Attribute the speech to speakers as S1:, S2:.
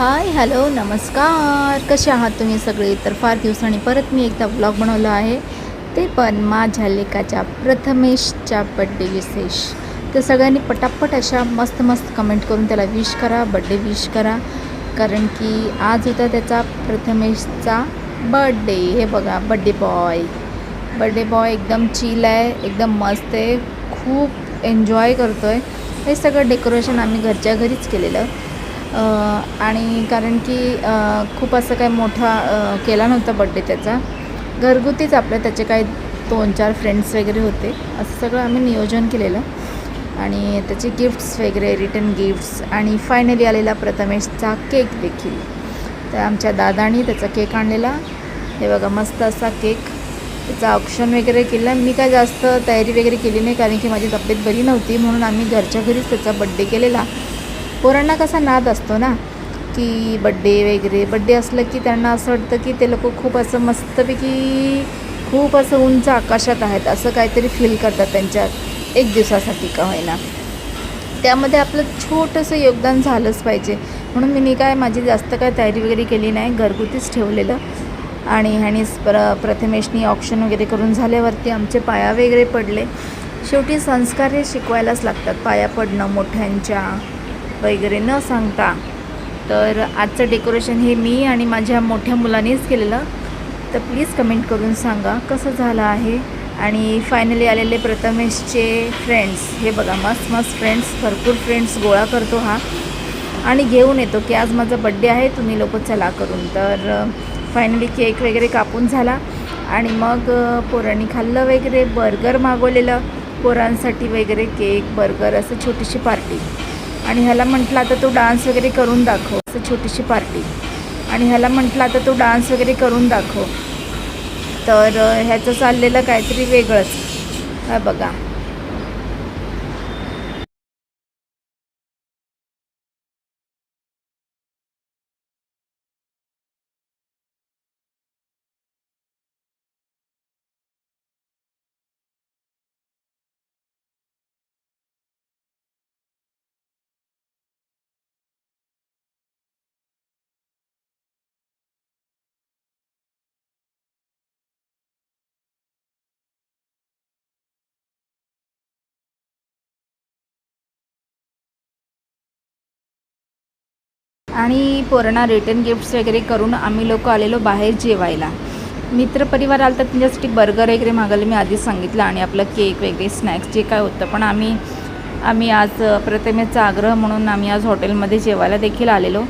S1: Hi hello नमस्कार, कसे आहात तुम्ही सगळे. तर फार दिवसांनी परत मी एकदा व्लॉग बनवला आहे, ते पण माझ्या लेकाच्या प्रथमेशच्या बड्डे विशेष. तर सगळ्यांनी पटापट अशा मस्त मस्त कमेंट करून त्याला विश करा, बड्डे विश करा, कारण की आज होता त्याचा प्रथमेशचा बड्डे. हे बघा, बड्डे बॉय एकदम चिल आहे, एकदम मस्त आहे, खूप एन्जॉय करतो आहे. हे सगळं डेकोरेशन आम्ही घरच्या घरीच केलेलं. आणि कारण की खूप असं काही मोठा केला नव्हता बड्डे त्याचा, घरगुतीच आपलं. त्याचे काही 2-4 फ्रेंड्स वगैरे होते, असं सगळं आम्ही नियोजन केलेलं. आणि त्याचे गिफ्ट्स वगैरे, रिटर्न गिफ्ट्स, आणि फायनली आलेला प्रथमेशचा केक देखील. तर आमच्या दादानी त्याचा केक आणलेला. हे बघा, मस्त असा केक. त्याचा ऑप्शन वगैरे केला. मी काय जास्त तयारी वगैरे केली नाही, कारण की माझी तब्येत बरी नव्हती, म्हणून आम्ही घरच्या घरीच त्याचा बड्डे केलेला. पोरांना कसा नाद असतो ना, की बड्डे असलं की त्यांना असं वाटतं की ते लोक खूप असं मस्तपैकी खूप असं उंच आकाशात आहेत, असं काहीतरी फील करतात त्यांच्या एक दिवसासाठी का होईना. त्यामध्ये आपलं छोटंसं योगदान झालंच पाहिजे, म्हणून मी काय माझी जास्त काय तयारी वगैरे केली नाही, घरगुतीच ठेवलेलं. आणि ह्यानीच प्रथमेशनी ऑप्शन वगैरे करून झाल्यावरती आमचे पाया वगैरे पडले. शेवटी संस्कार हे शिकवायलाच लागतात, पाया पडणं मोठ्यांच्या वगैरे न सांगता. तर आजचं डेकोरेशन हे मी आणि माझ्या मोठ्या मुलांनीच केलेलं. तर प्लीज कमेंट करून सांगा कसं झालं आहे. आणि फायनली आलेले प्रथमेशचे फ्रेंड्स, हे बघा, मस्त मस्त फ्रेंड्स, भरपूर फ्रेंड्स गोळा करतो हा आणि घेऊन येतो की आज माझा बड्डे आहे, तुम्ही लोक चला करून. तर फायनली केक वगैरे कापून झाला आणि मग पोरांनी खाल्लं वगैरे. बर्गर मागवलेलं पोरांसाठी वगैरे, केक, बर्गर, असं छोटीशी पार्टी. आणि ह्याला म्हटलं आता तू डान्स वगैरे करून दाखव, असं छोटीशी पार्टी. आणि ह्याला म्हटलं आता तू डान्स वगैरे करून दाखव. तर ह्याचं चाललेलं काहीतरी वेगळंच. हा बघा, आणि पोरांना रिटर्न गिफ्ट्स वगैरे करून आम्ही लोक आलेलो बाहेर जेवायला. मित्रपरिवार आला तर त्यांच्यासाठी बर्गर वगैरे मागायला मी आधीच सांगितलं, आणि आपलं केक वगैरे, स्नॅक्स जे काय होतं. पण आम्ही आज प्रथमेशचा आग्रह म्हणून आम्ही आज हॉटेलमध्ये जेवायला देखील आलेलो.